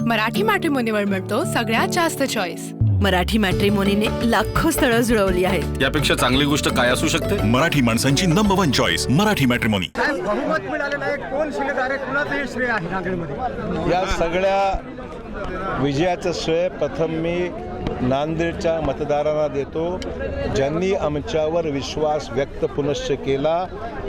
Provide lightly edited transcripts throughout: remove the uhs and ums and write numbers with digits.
मराठी मॅट्रिमोनीवर मिळतो सगळ्यात जास्त चॉईस। मराठी मॅट्रिमोनीने लाखो स्थळं जुळवली आहेत। यापेक्षा चांगली गोष्ट काय असू शकते? मराठी माणसांची नंबर 1 चॉईस मराठी मॅट्रिमोनी। बहुमत मिळालं नाही, कोण शिलेदार आहे, कुणाचं श्रेय आहे नांदेडमध्ये? या सगळ्या विजयाचं श्रेय प्रथम मी नांदेडच्या मतदारांना देतो, ज्यांनी आमच्यावर विश्वास व्यक्त पुनश्च केला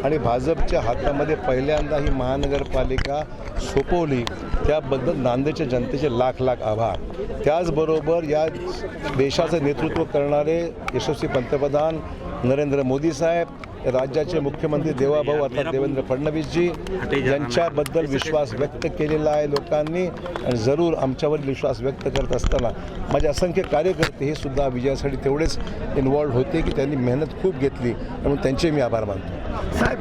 आणि भाजपच्या हातामध्ये पहिल्यांदा ही महानगरपालिका सोपवली, त्याबद्दल नांदेडच्या जनतेचे लाख लाख आभार। त्याचबरोबर या देशाचं नेतृत्व करणारे यशस्वी पंतप्रधान नरेंद्र मोदी साहेब, राज्याचे मुख्यमंत्री देवाभाऊ अर्थात देवेंद्र फडणवीसजी यांच्याबद्दल विश्वास व्यक्त केलेला आहे लोकांनी, आणि जरूर आमच्यावर विश्वास व्यक्त करत असताना माझे असंख्य कार्यकर्ते हे सुद्धा विजयासाठी तेवढेच इन्वॉल्व होते की त्यांनी मेहनत खूप घेतली, म्हणून त्यांचे मी आभार मानतो। साहेब,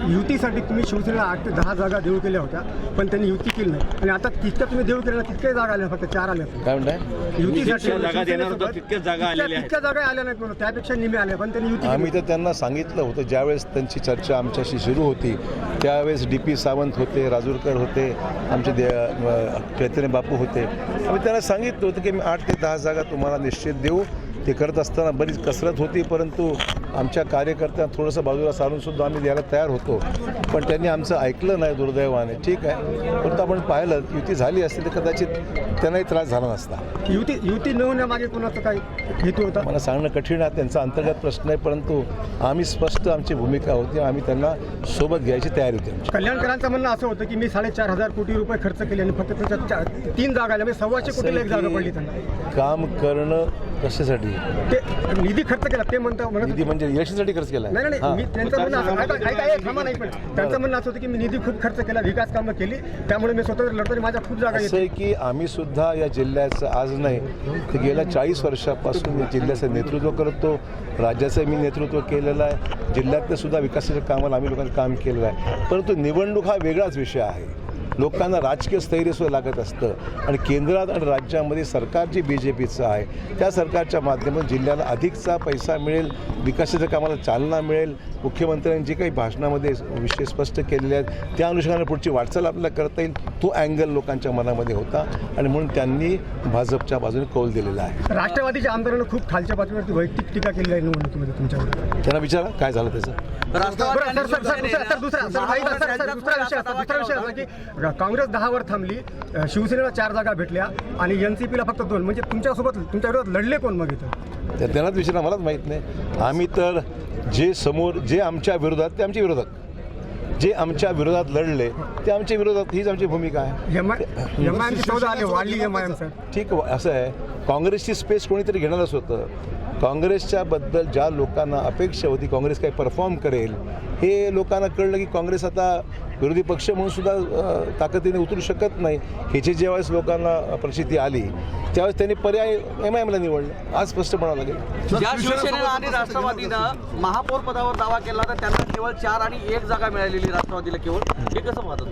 युतीसाठी तुम्ही शिवसेनेला 8 ते 10 जागा देऊ केल्या होत्या, पण त्यांनी युती केली नाही, आणि आता तितक्या तुम्ही देऊ केल्या तितक्या जागा आल्या, फक्त 4 आल्या। काय म्हणताय? युतीसाठी जागा देणार होता तितक्याच जागा आलेल्या आहेत, तितक्या जागा आल्या नाहीत म्हणून, त्यापेक्षा निम्मे आल्या, पण त्यांनी युती आम्ही तर त्यांना सांगितलं होतं, ज्यावेळेस त्यांची चर्चा आमच्याशी सुरू होती त्यावेळेस DP सावंत होते, राजूरकर होते, आमचे चैतन्य बापू होते, आम्ही त्यांना सांगितलं होतं की मी 8 ते 10 जागा तुम्हाला निश्चित देऊ। ते करत असताना बरीच कसरत होती, परंतु आमच्या कार्यकर्त्यांना थोडंसं बाजूला सारूनसुद्धा आम्ही द्यायला तयार होतो, पण त्यांनी आमचं ऐकलं नाही दुर्दैवाने। ठीक आहे, परंतु आपण पाहिलं युती झाली असती तर कदाचित त्यांनाही त्रास झाला नसता। युती न होण्यामागे कोणाचं काही हेतू होता मला सांगणं कठीण आहे, त्यांचा अंतर्गत प्रश्न आहे, परंतु आम्ही स्पष्ट आमची भूमिका होती, आम्ही त्यांना सोबत घ्यायची तयारी होती आमची। कल्याणकरांचं म्हणणं असं होतं की मी 4.5 कोटी रुपये खर्च केले आणि फक्त त्याच्या 3 जागा आल्या, म्हणजे 1.25 कोटीला एक जागा पडली त्यांना। काम करणं कशासाठी? ते निधी खर्च केला ते म्हणतात, निधी म्हणजे इलेक्शनसाठी खर्च केला? नाही, मी त्यांचं म्हणणं नाही, पण त्यांचं म्हणणं असं होतं की मी निधी खूप खर्च केला, विकास कामं केली, त्यामुळे मी स्वतः लढतो, माझ्या खूप जागा असं आहे की आम्ही सुद्धा या जिल्ह्याचं आज नाही तर गेल्या 40 वर्षापासून या जिल्ह्याचं नेतृत्व करतो, राज्याचं मी नेतृत्व केलेलं आहे, जिल्ह्यातलं सुद्धा विकासाच्या कामाला आम्ही लोकांनी काम केलेलं आहे, परंतु निवडणूक हा वेगळाच विषय आहे। लोकांना राजकीय स्थैर्यसुद्धा लागत असतं, आणि केंद्रात आणि राज्यामध्ये सरकार जे BJPचं आहे त्या सरकारच्या माध्यमातून जिल्ह्याला अधिकचा पैसा मिळेल, विकासाच्या कामाला चालना मिळेल, मुख्यमंत्र्यांनी जे काही भाषणामध्ये विषय स्पष्ट केलेले आहेत त्या अनुषंगाने पुढची वाटचाल आपल्याला करता येईल, तो अँगल लोकांच्या मनामध्ये होता, आणि म्हणून त्यांनी भाजपच्या बाजूने कौल दिलेला आहे। राष्ट्रवादीच्या आमदारांना खूप खालच्या पातळीवरती वैयक्तिक टीका केली आहे निवडणुकीमध्ये तुमच्यावर, त्यांना विचारा काय झालं त्याचं। दुसरा विषय असा की काँग्रेस 10 वर थांबली, शिवसेनेला 4 जागा भेटल्या आणि NCPला फक्त 2, म्हणजे तुमच्या विरोधात लढले कोण मग इथं? त्यांनाच विचारा, मलाच माहीत नाही। आम्ही तर जे आमच्या विरोधात ते आमच्या विरोधात, जे आमच्या विरोधात लढले ते आमच्या विरोधात, हीच आमची भूमिका आहे। MIM 14 आले, वाढली MIM सर। ठीक असं आहे, काँग्रेसची स्पेस कोणीतरी घेणारच होतं। काँग्रेसच्या बद्दल ज्या लोकांना अपेक्षा होती काँग्रेस काही परफॉर्म करेल, हे लोकांना कळलं की काँग्रेस आता विरोधी पक्ष म्हणून सुद्धा ताकदीने उतरू शकत नाही, ह्याची ज्यावेळेस लोकांना प्रचिती आली त्यावेळेस त्यांनी पर्याय MIMला निवडलं। आज स्पष्ट म्हणावं लागेल, ज्या शिवसेनेनं आणि राष्ट्रवादीनं महापौर पदावर दावा केला तर त्यांना केवळ 4 आणि 1 जागा मिळालेली राष्ट्रवादीला केवळ, हे कसं पाहतात?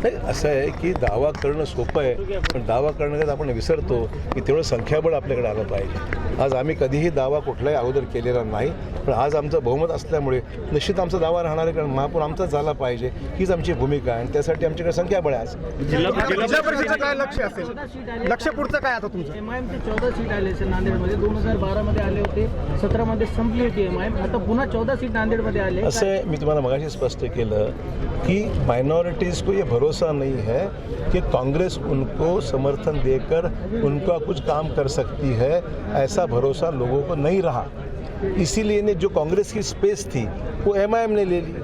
नाही, असं आहे की दावा करणं सोपं आहे, पण दावा करण्यात आपण विसरतो की तेवढं संख्याबळ आपल्याकडे आलं पाहिजे। आज आम्ही कधीही दावा कुठलाही अगोदर केलेला नाही, पण आज आमचं बहुमत असल्यामुळे निश्चित आमचा दावा राहणार आहे, कारण महापौर आमचाच झाला पाहिजे हीच आमची भूमिका आहे, आणि त्यासाठी आमच्याकडे संख्याबळ आहे। आज जिल्हा परिषदेचं काय लक्ष असेल? लक्ष पुढचं काय आता तुमचं? MIMचे 14 सीट आले असेल नांदेडमध्ये, 2012 मध्ये आले होते, 17 मध्ये संपली होती MIM, आता पुन्हा 14 सीट नांदेडमध्ये आले। असं आहे, मी तुम्हाला मगाशी स्पष्ट केलं की माइनॉरिटीज़ को ये भरोसा नहीं है कि कांग्रेस उनको समर्थन देकर उनका कुछ काम कर सकती है, ऐसा भरोसा लोगों को नहीं रहा, इसीलिए ने जो कांग्रेस की स्पेस थी वो MIM ने ले ली,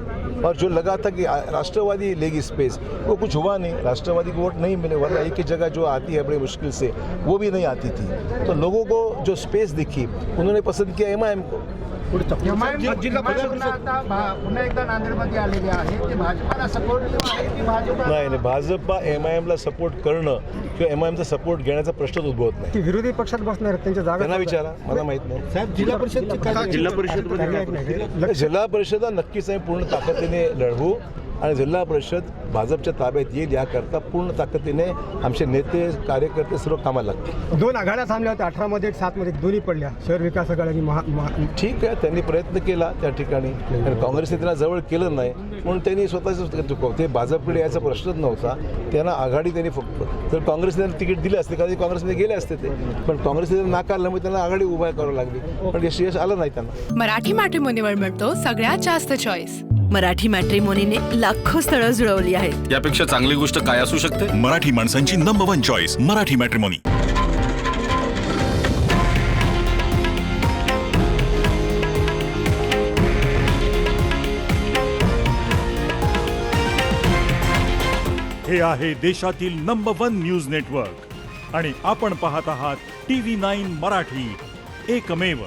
और जो लगा था कि राष्ट्रवादी लेगी स्पेस, वो कुछ हुआ नहीं, राष्ट्रवादी को वोट नहीं मिले, वरना एक ही जगह जो आती है बड़ी मुश्किल से वो भी नहीं आती थी, तो लोगों को जो स्पेस दिखी उन्होंने पसंद किया MIM को। जिल्हा परिषद पुन्हा एकदा नांदेडमध्ये आलेले आहेत, ते भाजपाला सपोर्ट आहे की भाजपा? नाही, भाजपा MIMला सपोर्ट करणं किंवा MIMचा सपोर्ट घेण्याचा प्रश्नच उद्भवत नाही। ती विरोधी पक्षात बसणार आहेत, त्यांच्या जागा त्यांना विचारा, मला माहित नाही। साहेब, जिल्हा परिषद जिल्हा परिषद नक्कीच आम्ही पूर्ण ताकदीने लढवू, आणि जिल्हा परिषद भाजपच्या ताब्यात येईल याकरता पूर्ण ताकदीने आमचे नेते कार्यकर्ते सर्व कामाला लागतील. 2 आघाड्या थांबल्या होत्या, 18 मध्ये 7 मध्ये दोन्ही पडल्या, शहर विकास आघाडी आणि ठीक आहे, त्यांनी प्रयत्न केला त्या ठिकाणी, कारण काँग्रेसने त्यांना जवळ केलं नाही म्हणून त्यांनी स्वतःच चुकवते. भाजपकडे याचा प्रश्नच नव्हता, त्यांना आघाडी त्यांनी फक्त तर काँग्रेसने त्यांना तिकीट दिले असते, कधी काँग्रेसने गेले असते ते, पण काँग्रेसने नाकारल्यामुळे त्यांना आघाडी उभा करावी लागली, पण यश आलं नाही त्यांना. मराठी मॅट्रिमोनीवर मिळतो सगळ्यात जास्त चॉईस. मराठी मॅट्रिमोनीने लाखो स्थळं जुळवली आहेत. यापेक्षा चांगली गोष्ट काय असू शकते? मराठी माणसांची नंबर 1 चॉईस मराठी मॅट्रिमोनी. हे आहे देशातील नंबर 1 न्यूज नेटवर्क आणि आपण पाहत आहात TV9 मराठी, एकमेव.